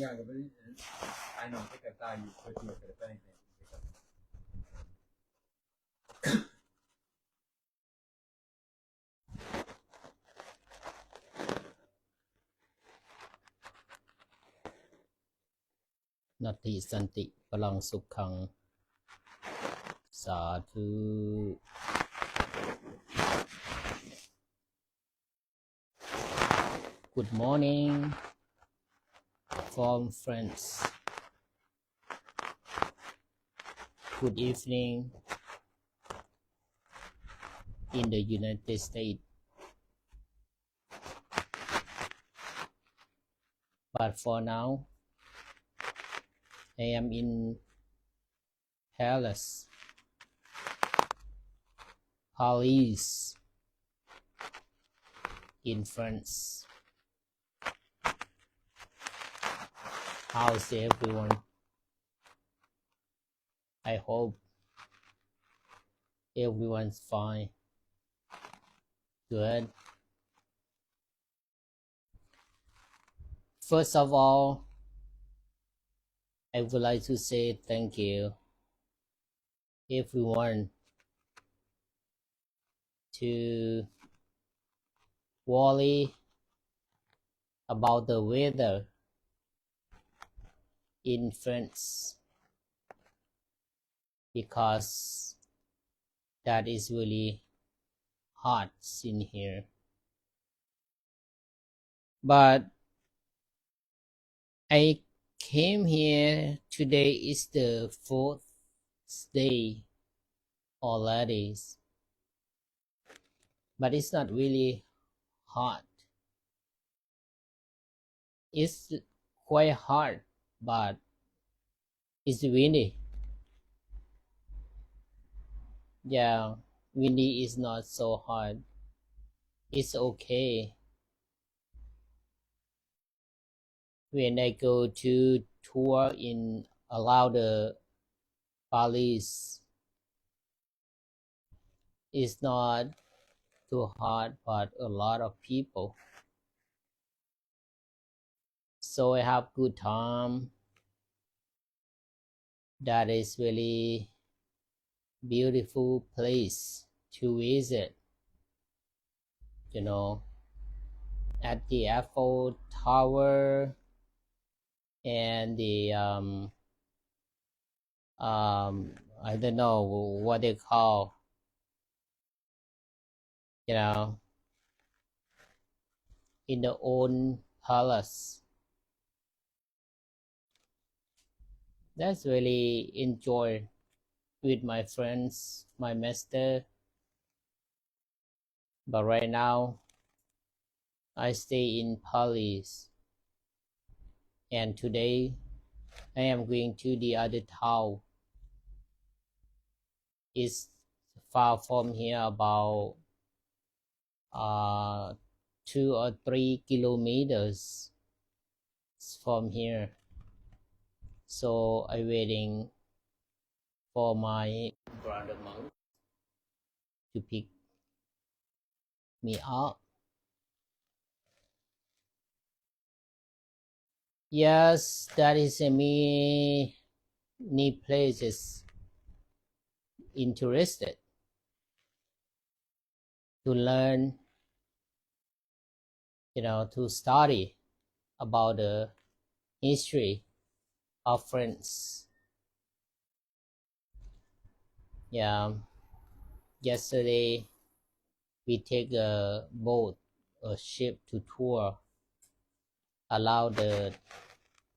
อย่างก็ไม่ไอ้น้องที่กระต่ายอยู่เพื่อที่จะไปไหน นัตติสันติพลังสุขขังสาธุ Good morning from France. Good evening in the United States. But for now, I am in Paris, in France. How's everyone? I hope everyone's fine. Good. First of all, I would like to say thank you, everyone, to worry about the weather in France, because that is really hot in here. But I came here today is the 4th day already, but it's not really hot. It's quite hot, but it's windy. Yeah, windy is not so hot. It's okay. When I go to tour in around the Paris, it's not too hot, but a lot of people. So I have good time. That is really beautiful place to visit. You know, at the Eiffel Tower and the I don't know what they call, you know, in the old palace. That's really enjoy with my friends, my master. But right now, I stay in Paris, and today I am going to the other town. It's far from here, about 2 or 3 kilometers from here. So I'm waiting for my brother monk to pick me up. Yes, that is many places interested to learn, you know, to study about the history of France. Yeah, yesterday we take a boat, a ship to tour around the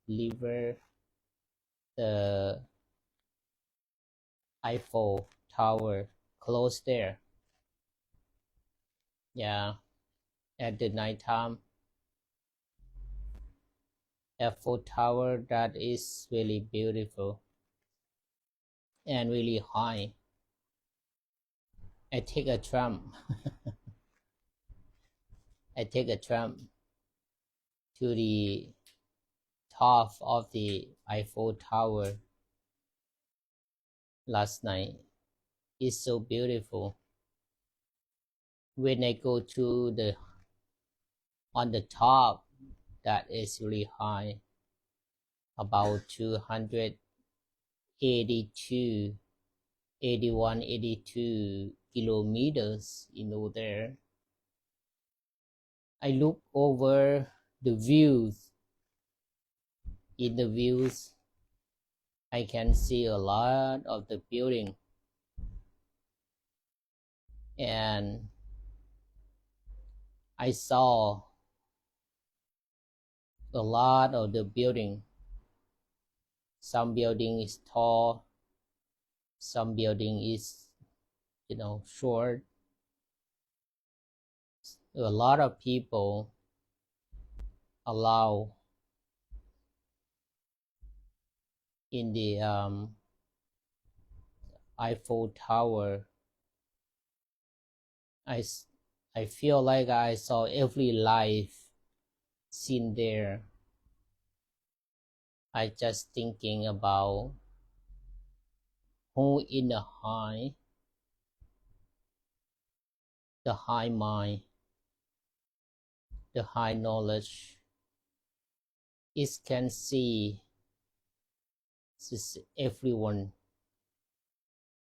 river, the Eiffel Tower, close there. Yeah, at the night time, Eiffel Tower, that is really beautiful and really high. I take a tram. I take a tram to the top of the Eiffel Tower last night. It's so beautiful. When I go to on the top, that is really high. about 282, 81, 82 kilometers there. I look over the views. In the views, I can see a lot of the building, and I saw a lot of the building. Some building is tall, some building is short. A lot of people allow in the Eiffel Tower. I feel like I saw every life seen there. I just thinking about who in the high mind, the high knowledge, it can see everyone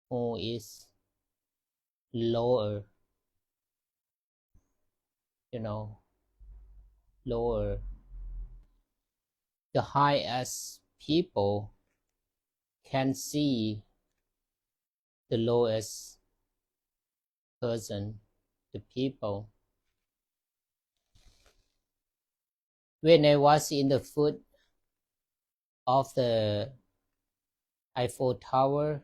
who is lower, lower. The highest people can see the lowest person, the people. When I was in the foot of the Eiffel Tower,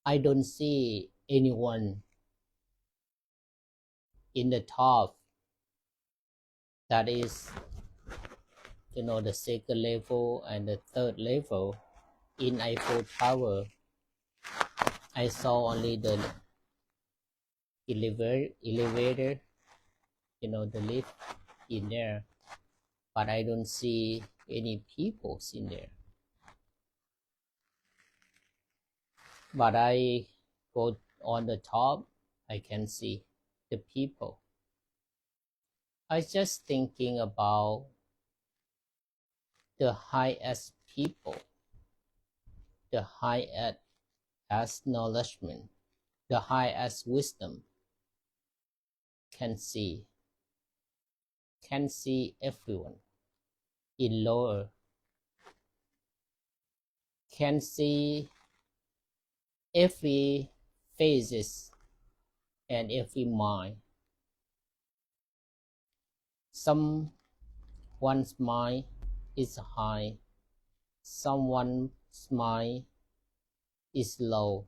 I don't see anyone in the top. That is, the second level and the third level in Eiffel Tower. I saw only the elevator, the lift in there, but I don't see any people in there. But I go on the top, I can see the people. I was just thinking about the highest people, the highest knowledgement, the highest wisdom can see everyone in lower, can see every phases and every mind. Someone's mind is high, someone's mind is low.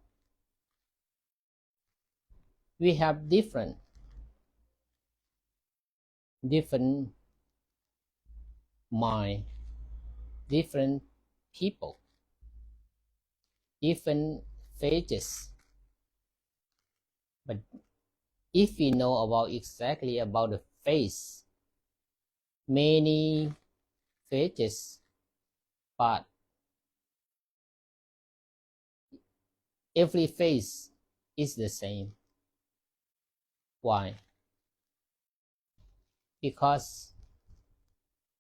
We have different mind, different people, different phases. But if we know exactly about the phase, many phases, but every phase is the same. Why? Because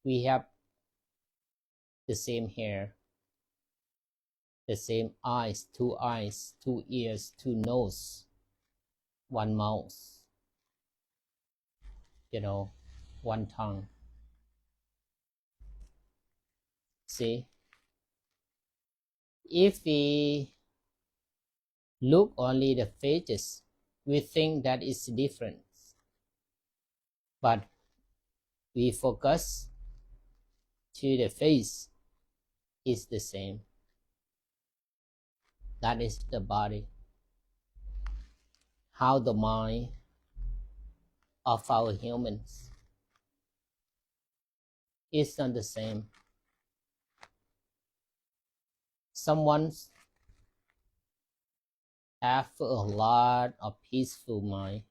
we have the same hair, the same eyes, two ears, two nose, one mouth, one tongue. See, if we look only the faces, we think that is different, but we focus to the face is the same. That is the body. How the mind of our humans is not the same. Someone have a lot of peaceful mind,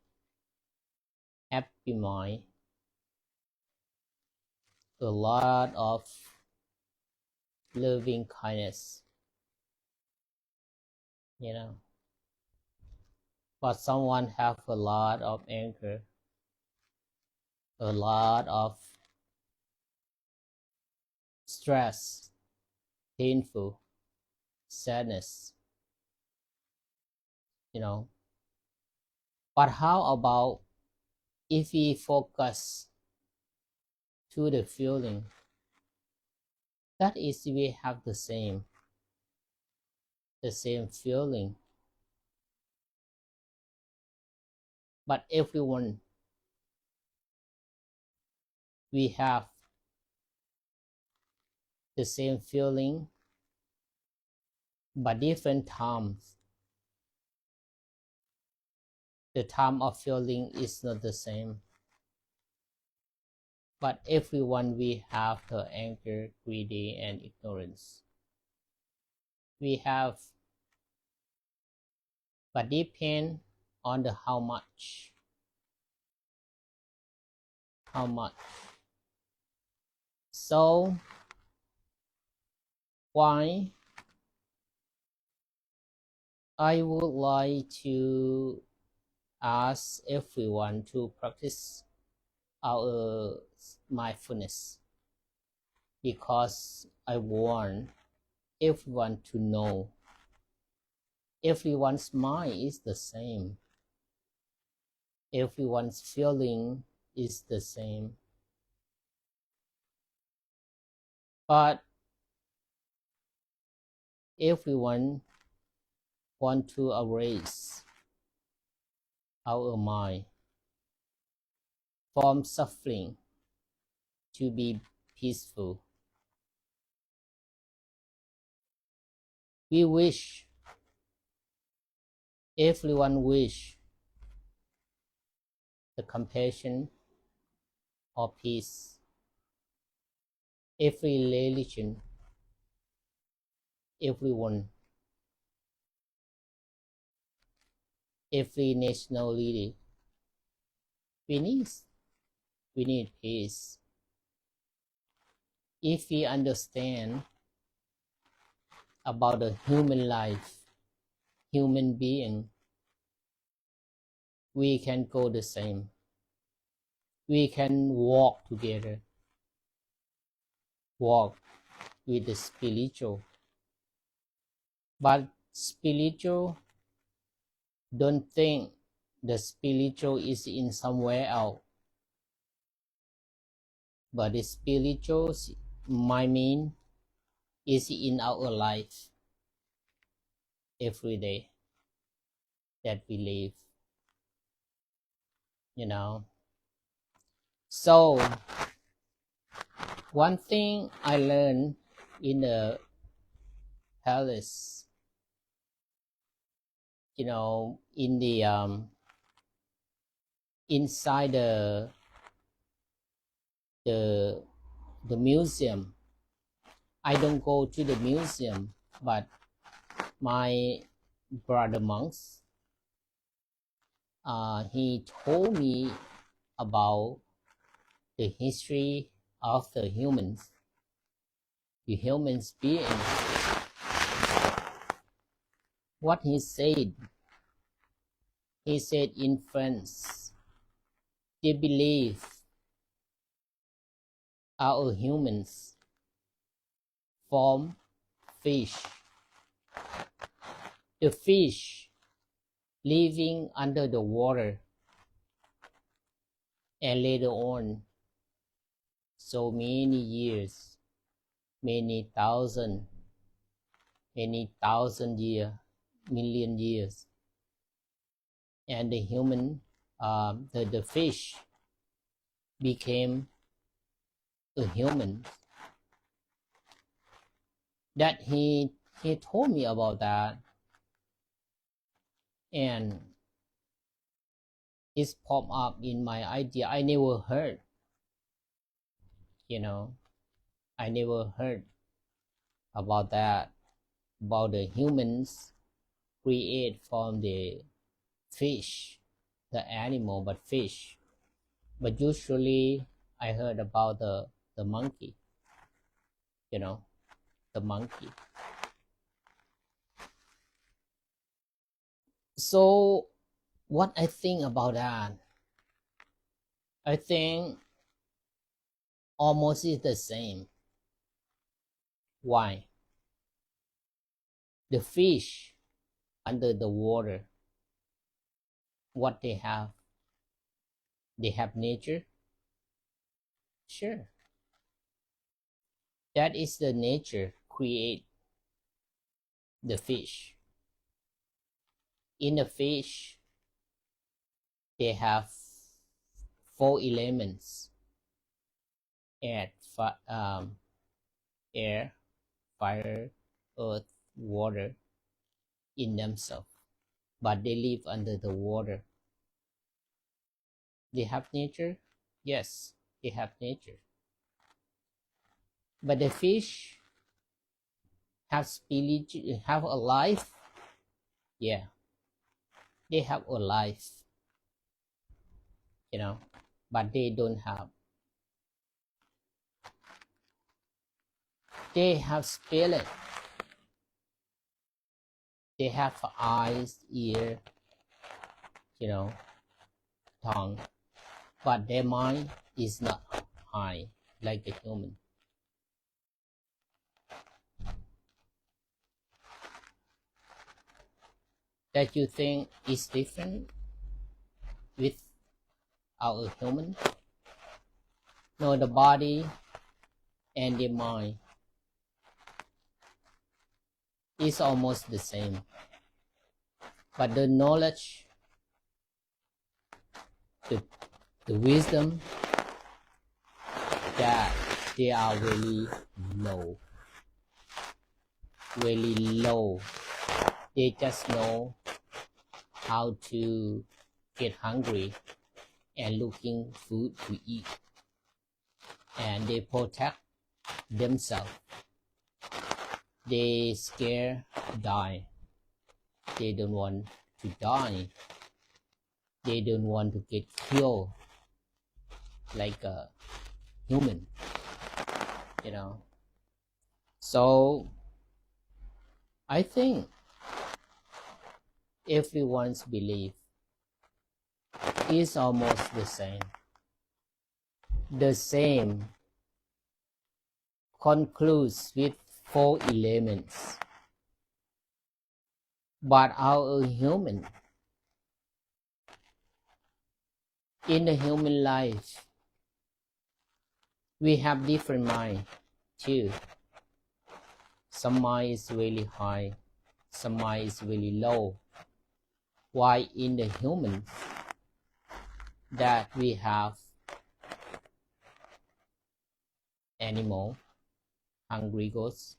happy mind, a lot of loving kindness, but someone have a lot of anger, a lot of stress, painful, sadness, But how about if we focus to the feeling? That is, we have the same feeling. But everyone, we have the same feeling, but different times. The time of feeling is not the same. But everyone, we have the anger, greedy, and ignorance. We have, but depend on the how much. So why I would like to ask everyone to practice our mindfulness, because I want everyone to know everyone's mind is the same, everyone's feeling is the same, but everyone want to erase our mind from suffering to be peaceful. We wish, everyone wish the compassion or peace. Every religion, everyone, every nationality, we need peace. If we understand about the human life, human being, we can go the same. We can walk together, walk with the spiritual. But spiritual, don't think the spiritual is in somewhere else. But the spiritual, my mean, is in our life every day that we live. So one thing I learned in the palace, in the inside the museum. I don't go to the museum, but my brother monks, he told me about the history of the humans being. What he said in France, they believe our humans from fish. The fish living under the water, and later on, so many years, many thousand years, million years, and the human, the fish became a human. That he told me about that, and it's popped up in my idea. I never heard, I never heard about that, about the humans create from the fish, the animal, but fish. But usually I heard about the monkey, the monkey. So what I think about that, I think almost is the same. Why? the fish under the water, what they have nature. Sure, that is the nature create the fish. In the fish they have 4 elements: air, air, fire, earth, water in themselves, but they live under the water. They have nature. Yes, they have nature, but the fish have have a life. Yeah, they have a life, but they don't have. They have spirit. They have eyes, ear, tongue, but their mind is not high like the human. That you think is different with our human? No, the body and the mind is almost the same, but the knowledge, the wisdom, that they are really low. They just know how to get hungry and looking food to eat, and they protect themselves. They scare die. They don't want to die. They don't want to get killed like a human, So I think everyone's belief is almost the same. The same concludes with 4 elements. But our human, in the human life, we have different mind too. Some mind is really high, some mind is really low. Why in the humans that we have animal, hungry ghosts,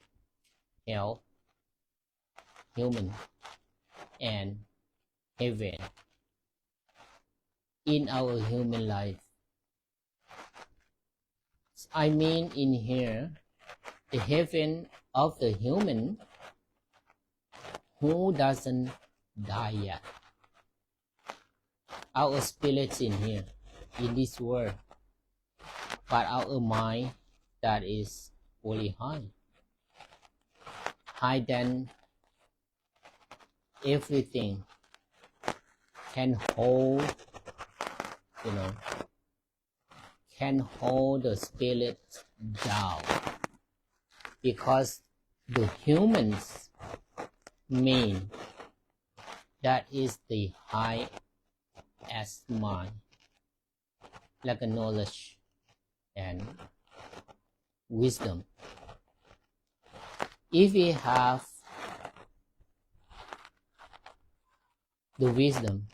hell, human, and heaven in our human life. I mean in here, the heaven of the human who doesn't die yet. Our spirits in here, in this world, but our mind that is really high than everything, can hold, can hold the spirit down, because the humans mean that is the highest mind, like a knowledge and wisdom. If we have the wisdom,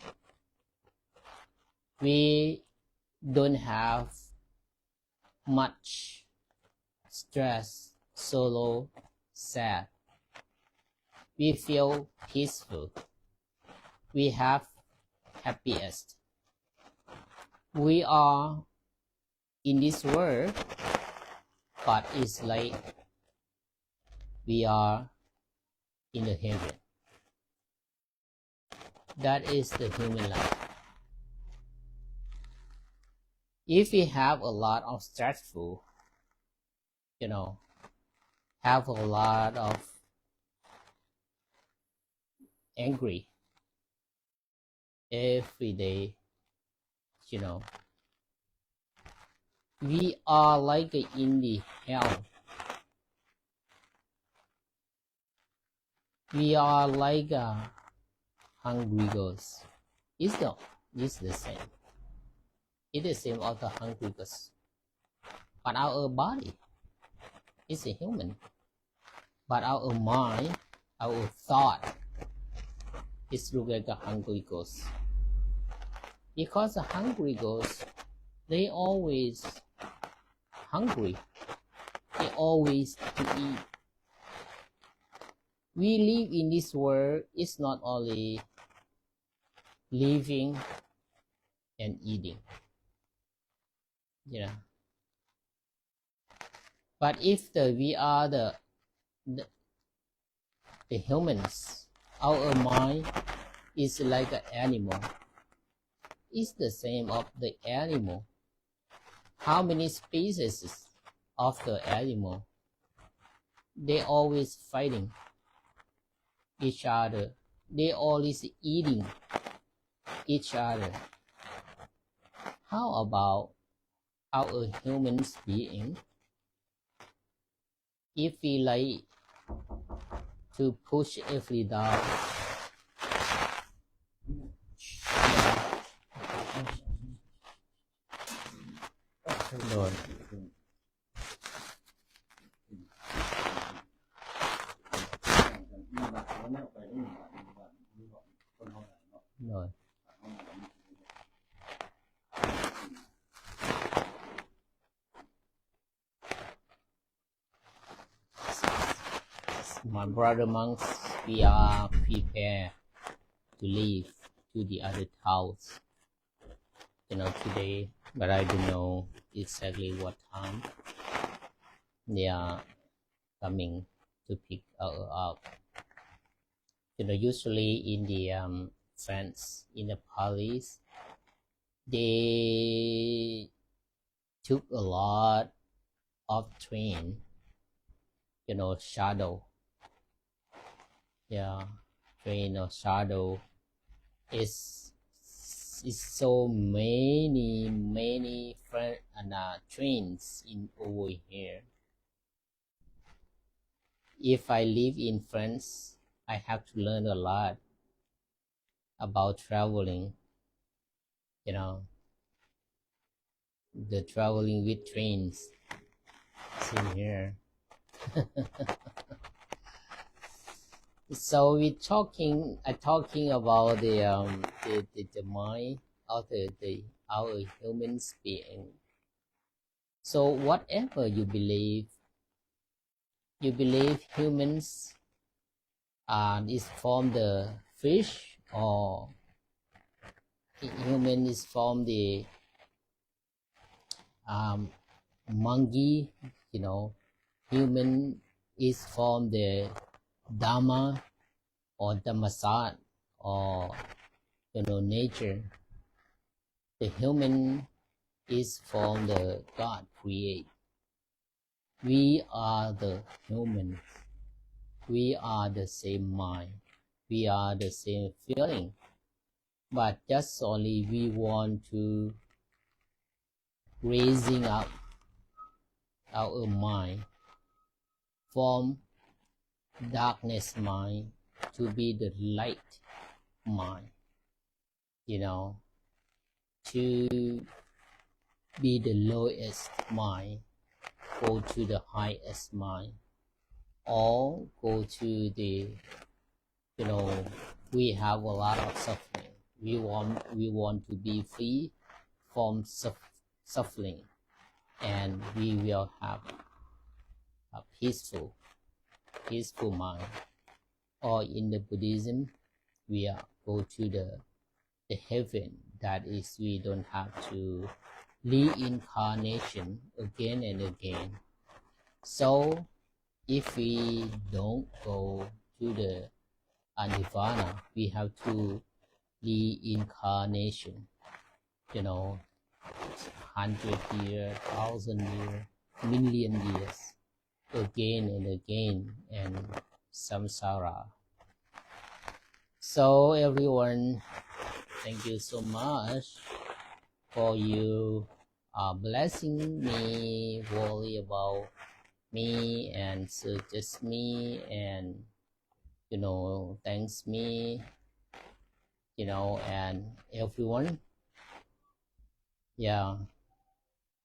we don't have much stress, solo, sad. We feel peaceful. We have happiest. We are in this world, but it's like we are in the heaven. That is the human life. If we have a lot of stressful, have a lot of angry every day, we are like in the hell. We are like hungry ghosts. It's the same. It's the same of the hungry ghost. But our body is a human. But our mind, our thought, is look like a hungry ghost. Because the hungry ghosts, they always hungry. They always to eat. We live in this world is not only living and eating, you know. But if we are the humans, our mind is like an animal. It's the same of the animal. How many species of the animal? They always fighting each other. They always eating each other. How about our human being? If we like to push every down, rồi rồi my brother monks, we are prepared to leave to the other towns, you know, today, but I don't know exactly what time they are coming to pick us up. You know, usually in the France, in the Paris, they took a lot of train, you know, shuttle. Yeah, train or shuttle is so many trains in over here. If I live in France, I have to learn a lot about traveling, you know, the traveling with trains. See here. So we talking about the mind of our human being. So whatever you believe humans is from the fish, or human is from the monkey, you know, human is from the Dharma or Dhammasat, or you know, nature. The human is from the God create. We are the humans. We are the same mind. We are the same feeling. But just only we want to raising up our mind from darkness mind to be the light mind, you know, to be the lowest mind, go to the highest mind, or go to the, you know, we have a lot of suffering. We want to be free from suffering, and we will have a peaceful mind. Or in the Buddhism, we go to the heaven, that is, we don't have to reincarnation again and again. So if we don't go to the nirvana, we have to reincarnation, you know, 100 years, 1,000 years, million years, again and again, and samsara. So everyone, thank you so much for you blessing me, worry about me, and suggest me, and thanks me, and everyone. Yeah,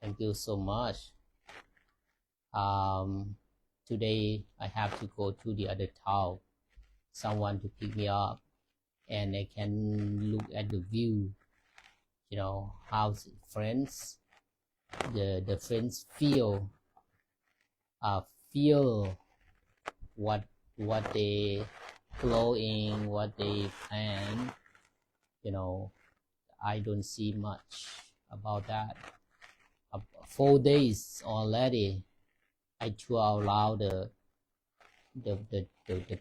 thank you so much. Today I have to go to the other town, someone to pick me up, and I can look at the view, how friends, the friends feel what they flowing, what they plan. I don't see much about that. 4 days already I tour around the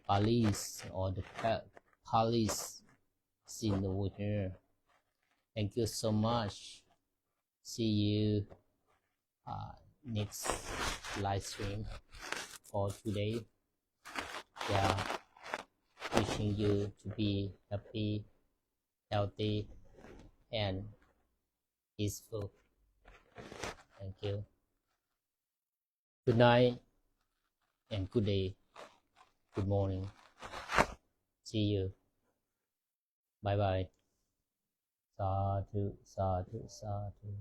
police or the police scene over here. Thank you so much. See you next live stream for today. Yeah, wishing you to be happy, healthy, and peaceful. Thank you. Good night and good day. Good morning. See you. Bye bye. Sadhu, sadhu, sadhu.